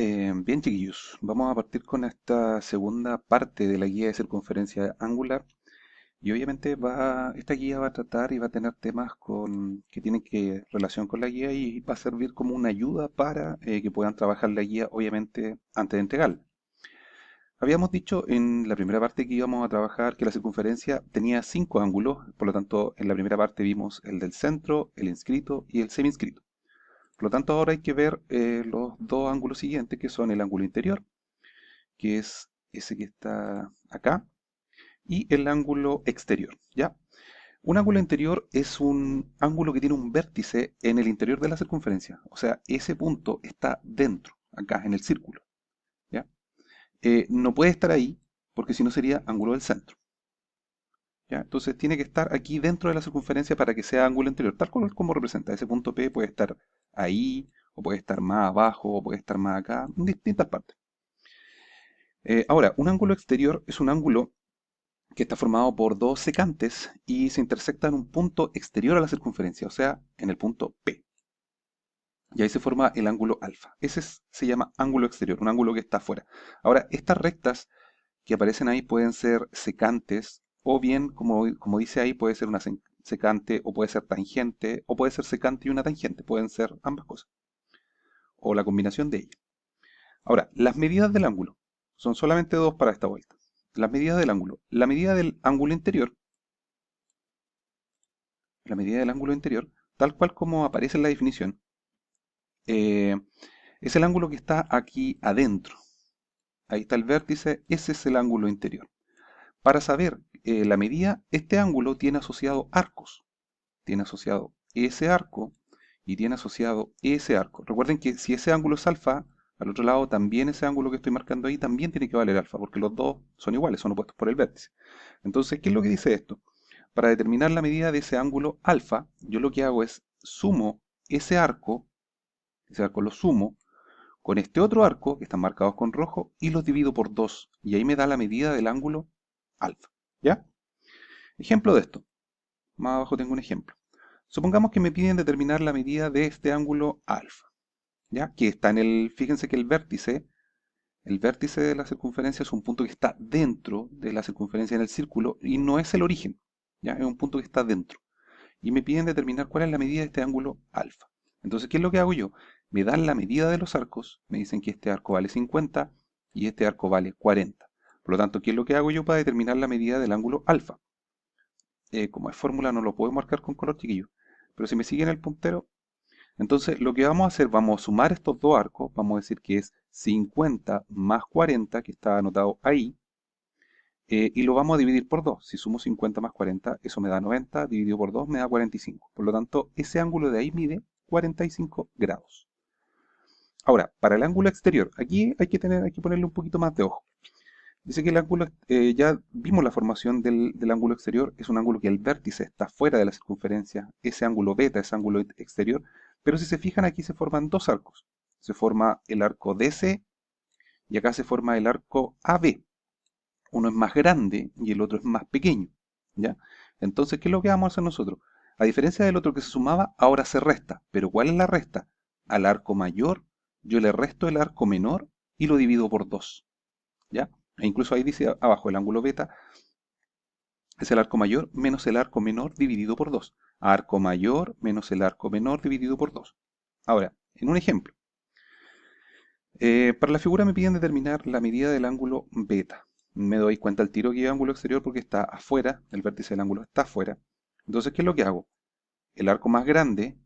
Bien, chiquillos, vamos a partir con esta segunda parte de la guía de circunferencia angular y obviamente esta guía va a tratar y va a tener temas que tienen relación con la guía y va a servir como una ayuda para que puedan trabajar la guía, obviamente, antes de entregarla. Habíamos dicho en la primera parte que íbamos a trabajar que la circunferencia tenía 5 ángulos, por lo tanto, en la primera parte vimos el del centro, el inscrito y el semi-inscrito. Por lo tanto, ahora hay que ver los dos ángulos siguientes, que son el ángulo interior, que es ese que está acá, y el ángulo exterior, ¿ya? Un ángulo interior es un ángulo que tiene un vértice en el interior de la circunferencia, o sea, ese punto está dentro, acá, en el círculo, ¿ya? No puede estar ahí, porque si no sería ángulo del centro, ¿ya? Entonces tiene que estar aquí dentro de la circunferencia para que sea ángulo interior, tal cual como representa. Ese punto P puede estar ahí, o puede estar más abajo, o puede estar más acá, en distintas partes. Ahora, un ángulo exterior es un ángulo que está formado por dos secantes y se intersecta en un punto exterior a la circunferencia, o sea, en el punto P. Y ahí se forma el ángulo alfa. Se llama ángulo exterior, un ángulo que está afuera. Ahora, estas rectas que aparecen ahí pueden ser secantes, o bien, como dice ahí, puede ser una secante, o puede ser tangente, o puede ser secante y una tangente. Pueden ser ambas cosas, o la combinación de ellas. Ahora, las medidas del ángulo son solamente dos para esta vuelta. Las medidas del ángulo. La medida del ángulo interior, tal cual como aparece en la definición, eh, es el ángulo que está aquí adentro. Ahí está el vértice, ese es el ángulo interior. Para saber la medida, este ángulo tiene asociado arcos. Tiene asociado ese arco y tiene asociado ese arco. Recuerden que si ese ángulo es alfa, al otro lado también ese ángulo que estoy marcando ahí también tiene que valer alfa, porque los dos son iguales, son opuestos por el vértice. Entonces, ¿qué es lo que dice esto? Para determinar la medida de ese ángulo alfa, yo lo que hago es sumo ese arco lo sumo con este otro arco, que están marcados con rojo, y los divido por 2, y ahí me da la medida del ángulo alfa. ¿Ya? Ejemplo de esto. Más abajo tengo un ejemplo. Supongamos que me piden determinar la medida de este ángulo alfa, ¿ya? Que está fíjense que el vértice de la circunferencia es un punto que está dentro de la circunferencia en el círculo y no es el origen, ¿ya? Es un punto que está dentro. Y me piden determinar cuál es la medida de este ángulo alfa. Entonces, ¿qué es lo que hago yo? Me dan la medida de los arcos, me dicen que este arco vale 50 y este arco vale 40. Por lo tanto, ¿qué es lo que hago yo para determinar la medida del ángulo alfa? Como es fórmula no lo puedo marcar con color, chiquillo, pero si me siguen el puntero, entonces lo que vamos a hacer, vamos a sumar estos dos arcos, vamos a decir que es 50 más 40, que está anotado ahí, y lo vamos a dividir por 2. Si sumo 50 más 40, eso me da 90, dividido por 2 me da 45. Por lo tanto, ese ángulo de ahí mide 45 grados. Ahora, para el ángulo exterior, aquí hay que ponerle un poquito más de ojo. Dice que el ángulo, ya vimos la formación del ángulo exterior, es un ángulo que el vértice está fuera de la circunferencia, ese ángulo beta es ángulo exterior, pero si se fijan aquí se forman dos arcos. Se forma el arco DC y acá se forma el arco AB. Uno es más grande y el otro es más pequeño, ¿ya? Entonces, ¿qué es lo que vamos a hacer nosotros? A diferencia del otro que se sumaba, ahora se resta. ¿Pero cuál es la resta? Al arco mayor, yo le resto el arco menor y lo divido por 2, ¿ya? E incluso ahí dice abajo el ángulo beta es el arco mayor menos el arco menor dividido por 2. Arco mayor menos el arco menor dividido por 2. Ahora, en un ejemplo, para la figura me piden determinar la medida del ángulo beta. Me doy cuenta al tiro que es ángulo exterior porque está afuera, el vértice del ángulo está afuera. Entonces, ¿qué es lo que hago? El arco más grande,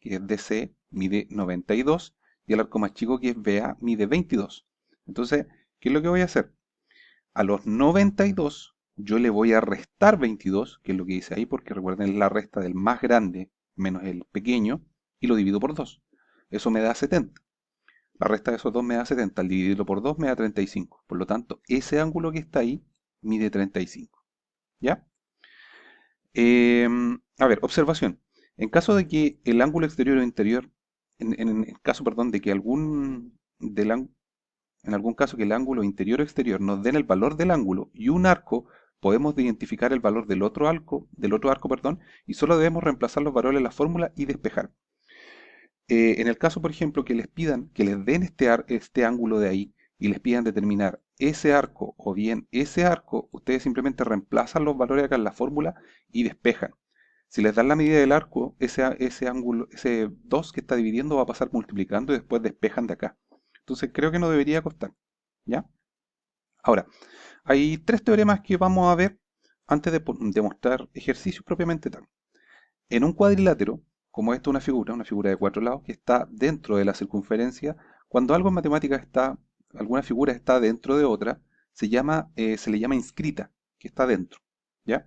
que es DC, mide 92 y el arco más chico, que es BA, mide 22. Entonces, ¿qué es lo que voy a hacer? A los 92 yo le voy a restar 22, que es lo que dice ahí, porque recuerden la resta del más grande menos el pequeño, y lo divido por 2. Eso me da 70. La resta de esos dos me da 70. Al dividirlo por 2 me da 35. Por lo tanto, ese ángulo que está ahí mide 35. ¿Ya? A ver, observación. En caso de que el ángulo exterior o interior, en el caso, perdón, de que en algún caso que el ángulo interior o exterior nos den el valor del ángulo y un arco, podemos identificar el valor del otro arco, perdón, y solo debemos reemplazar los valores en la fórmula y despejar. En el caso, por ejemplo, que les pidan, que les den este ángulo de ahí y les pidan determinar ese arco o bien ese arco, ustedes simplemente reemplazan los valores acá en la fórmula y despejan. Si les dan la medida del arco, ese ángulo, ese 2 que está dividiendo va a pasar multiplicando y después despejan de acá. Entonces creo que no debería costar. ¿Ya? Ahora, hay tres teoremas que vamos a ver antes de demostrar ejercicios propiamente tal. En un cuadrilátero, como esta es una figura de cuatro lados, que está dentro de la circunferencia, cuando algo en matemáticas está, alguna figura está dentro de otra, se le llama inscrita, que está dentro. ¿Ya?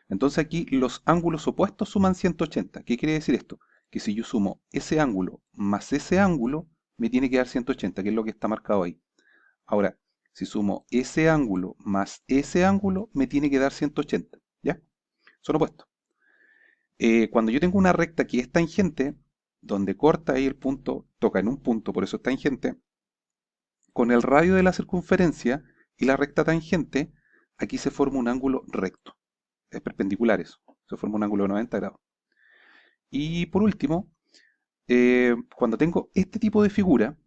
Entonces aquí los ángulos opuestos suman 180. ¿Qué quiere decir esto? Que si yo sumo ese ángulo más ese ángulo, me tiene que dar 180, que es lo que está marcado ahí. Ahora, si sumo ese ángulo más ese ángulo, me tiene que dar 180. ¿Ya? Son opuestos. Cuando yo tengo una recta que es tangente, donde corta ahí el punto, toca en un punto, por eso es tangente, con el radio de la circunferencia y la recta tangente, aquí se forma un ángulo recto. Es perpendicular eso. Se forma un ángulo de 90 grados. Y por último, cuando tengo este tipo de figura,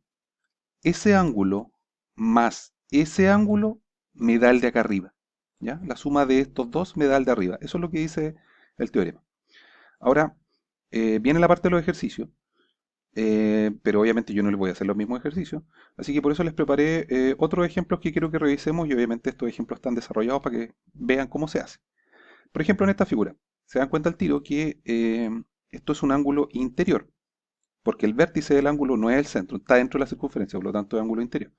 ese ángulo más ese ángulo me da el de acá arriba. ¿Ya? La suma de estos dos me da el de arriba. Eso es lo que dice el teorema. Ahora, viene la parte de los ejercicios, pero obviamente yo no les voy a hacer los mismos ejercicios. Así que por eso les preparé otros ejemplos que quiero que revisemos y obviamente estos ejemplos están desarrollados para que vean cómo se hace. Por ejemplo, en esta figura, se dan cuenta al tiro que esto es un ángulo interior, porque el vértice del ángulo no es el centro, está dentro de la circunferencia, por lo tanto es ángulo interior.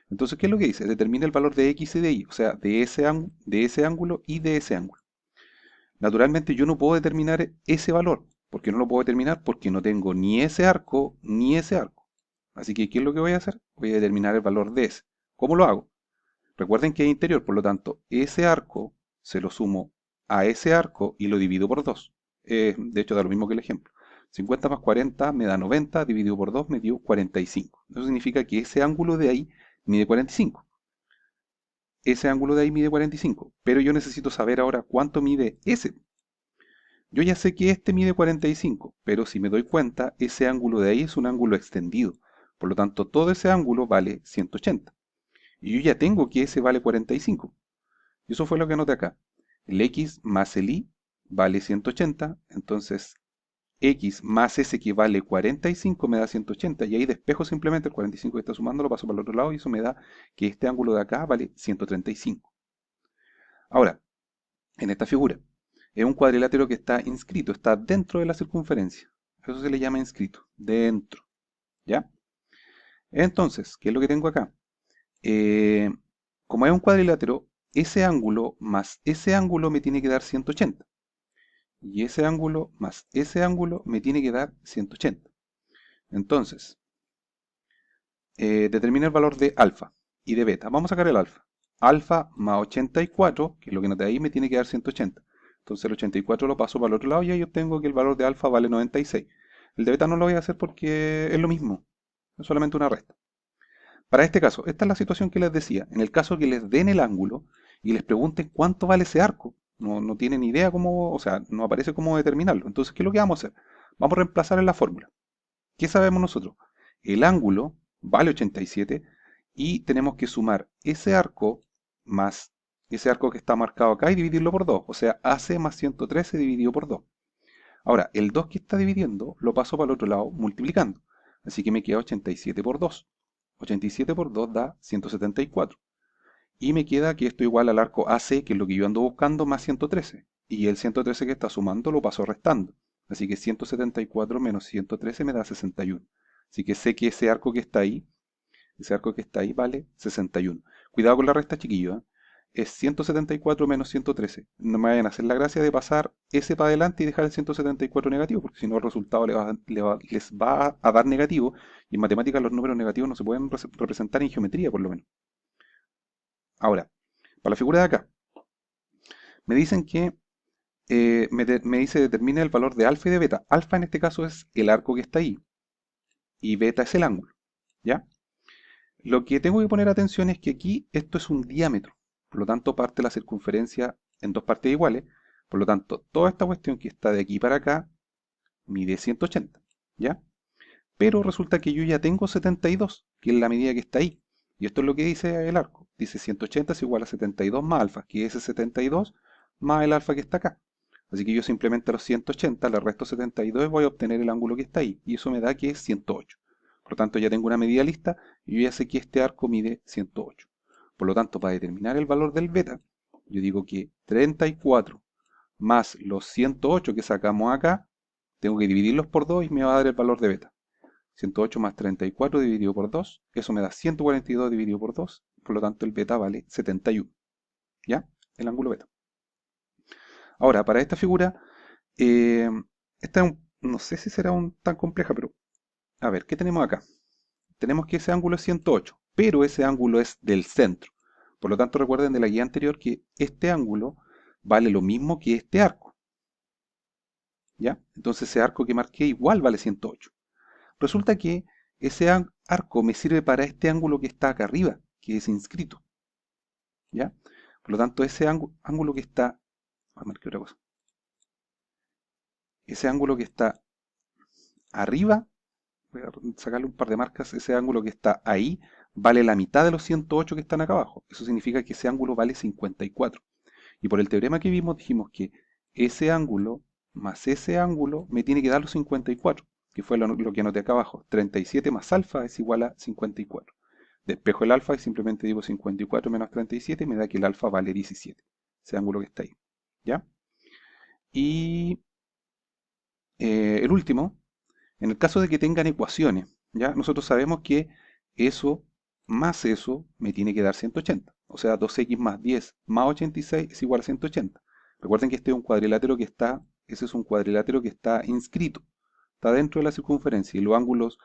Entonces, ¿qué es lo que dice? Determina el valor de x y de y, o sea, de ese ángulo y de ese ángulo. Naturalmente yo no puedo determinar ese valor. ¿Por qué no lo puedo determinar? Porque no tengo ni ese arco ni ese arco. Así que, ¿qué es lo que voy a hacer? Voy a determinar el valor de ese. ¿Cómo lo hago? Recuerden que es interior, por lo tanto, ese arco se lo sumo a ese arco y lo divido por 2. De hecho, da lo mismo que el ejemplo. 50 más 40 me da 90, dividido por 2 me dio 45. Eso significa que ese ángulo de ahí mide 45. Ese ángulo de ahí mide 45, pero yo necesito saber ahora cuánto mide ese. Yo ya sé que este mide 45, pero si me doy cuenta, ese ángulo de ahí es un ángulo extendido. Por lo tanto, todo ese ángulo vale 180. Y yo ya tengo que ese vale 45. Y eso fue lo que anoté acá. El x más el y vale 180, entonces x más ese que vale 45 me da 180, y ahí despejo simplemente el 45 que está sumando, lo paso para el otro lado y eso me da que este ángulo de acá vale 135. Ahora, en esta figura, es un cuadrilátero que está inscrito, está dentro de la circunferencia. Eso se le llama inscrito, dentro. ¿Ya? Entonces, ¿qué es lo que tengo acá? Eh, Como es un cuadrilátero, ese ángulo más ese ángulo me tiene que dar 180. Y ese ángulo más ese ángulo me tiene que dar 180. Entonces, determina el valor de alfa y de beta. Vamos a sacar el alfa. Alfa más 84, que es lo que noté ahí, me tiene que dar 180. Entonces el 84 lo paso para el otro lado y ahí obtengo que el valor de alfa vale 96. El de beta no lo voy a hacer porque es lo mismo. Es solamente una resta. Para este caso, esta es la situación que les decía. En el caso que les den el ángulo y les pregunten cuánto vale ese arco, no tienen idea cómo, o sea, no aparece cómo determinarlo. Entonces, ¿qué es lo que vamos a hacer? Vamos a reemplazar en la fórmula. ¿Qué sabemos nosotros? El ángulo vale 87 y tenemos que sumar ese arco más ese arco que está marcado acá y dividirlo por 2. O sea, AC más 113 dividido por 2. Ahora, el 2 que está dividiendo lo paso para el otro lado multiplicando. Así que me queda 87 por 2. 87 por 2 da 174. Y me queda que esto igual al arco AC, que es lo que yo ando buscando, más 113. Y el 113 que está sumando lo paso restando. Así que 174 menos 113 me da 61. Así que sé que ese arco que está ahí vale 61. Cuidado con la resta, chiquillo, ¿eh? Es 174 menos 113. No me vayan a hacer la gracia de pasar ese para adelante y dejar el 174 negativo, porque si no el resultado les va a dar negativo. Y en matemáticas los números negativos no se pueden representar en geometría, por lo menos. Ahora, para la figura de acá, me dicen que me dice determina el valor de alfa y de beta. Alfa en este caso es el arco que está ahí y beta es el ángulo. ¿Ya? Lo que tengo que poner atención es que aquí esto es un diámetro. Por lo tanto, parte la circunferencia en dos partes iguales. Por lo tanto, toda esta cuestión que está de aquí para acá mide 180. ¿Ya? pero resulta que yo ya tengo 72, que es la medida que está ahí. Y esto es lo que dice el arco. Dice 180 es igual a 72 más alfa, que es ese 72 más el alfa que está acá. Así que yo simplemente a los 180 le resto 72 y voy a obtener el ángulo que está ahí. Y eso me da que es 108. Por lo tanto, ya tengo una medida lista y yo ya sé que este arco mide 108. Por lo tanto, para determinar el valor del beta, yo digo que 34 más los 108 que sacamos acá, tengo que dividirlos por 2 y me va a dar el valor de beta. 108 más 34 dividido por 2, eso me da 142 dividido por 2, por lo tanto el beta vale 71. ¿Ya? El ángulo beta. Ahora, para esta figura, eh, esta es no sé si será tan compleja, pero a ver, ¿qué tenemos acá? Tenemos que ese ángulo es 108, pero ese ángulo es del centro. Por lo tanto, recuerden de la guía anterior que este ángulo vale lo mismo que este arco. ¿Ya? Entonces ese arco que marqué igual vale 108. Resulta que ese arco me sirve para este ángulo que está acá arriba, que es inscrito. ¿Ya? Por lo tanto, ese ángulo que está... a marcar otra cosa. Ese ángulo que está arriba, voy a sacarle un par de marcas, ese ángulo que está ahí vale la mitad de los 108 que están acá abajo. Eso significa que ese ángulo vale 54. Y por el teorema que vimos dijimos que ese ángulo más ese ángulo me tiene que dar los 54, que fue lo que anoté acá abajo. 37 más alfa es igual a 54. Despejo el alfa y simplemente digo 54 menos 37 y me da que el alfa vale 17. Ese ángulo que está ahí. ¿Ya? Y el último, en el caso de que tengan ecuaciones, ¿ya? Nosotros sabemos que eso más eso me tiene que dar 180. O sea, 2x más 10 más 86 es igual a 180. Recuerden que este es un cuadrilátero que está, ese es un cuadrilátero que está inscrito, está dentro de la circunferencia y los ángulos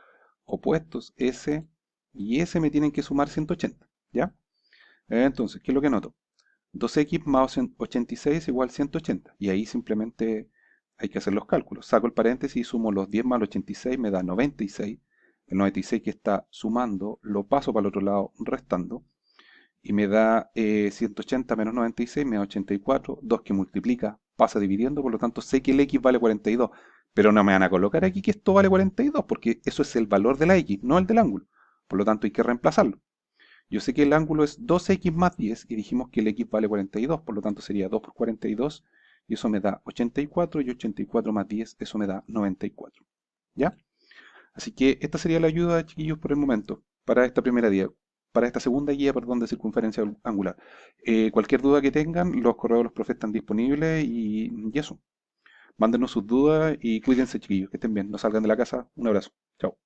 opuestos, S y S me tienen que sumar 180, ¿ya? Entonces, ¿qué es lo que noto? 2x más 86 es igual a 180 y ahí simplemente hay que hacer los cálculos. Saco el paréntesis y sumo los 10 más el 86, me da 96. El 96 que está sumando lo paso para el otro lado restando y me da 180 menos 96 me da 84. 2 que multiplica pasa dividiendo, por lo tanto sé que el x vale 42. Pero no me van a colocar aquí que esto vale 42 porque eso es el valor de la x, no el del ángulo. Por lo tanto hay que reemplazarlo. Yo sé que el ángulo es 2x más 10 y dijimos que el x vale 42, por lo tanto sería 2 por 42 y eso me da 84 y 84 más 10, eso me da 94. ¿Ya? Así que esta sería la ayuda, chiquillos, por el momento, para esta primera guía, para esta segunda guía, perdón, de circunferencia angular. Cualquier duda que tengan, los correos de los profes están disponibles y eso. Mándenos sus dudas y cuídense, chiquillos, que estén bien, no salgan de la casa. Un abrazo. Chao.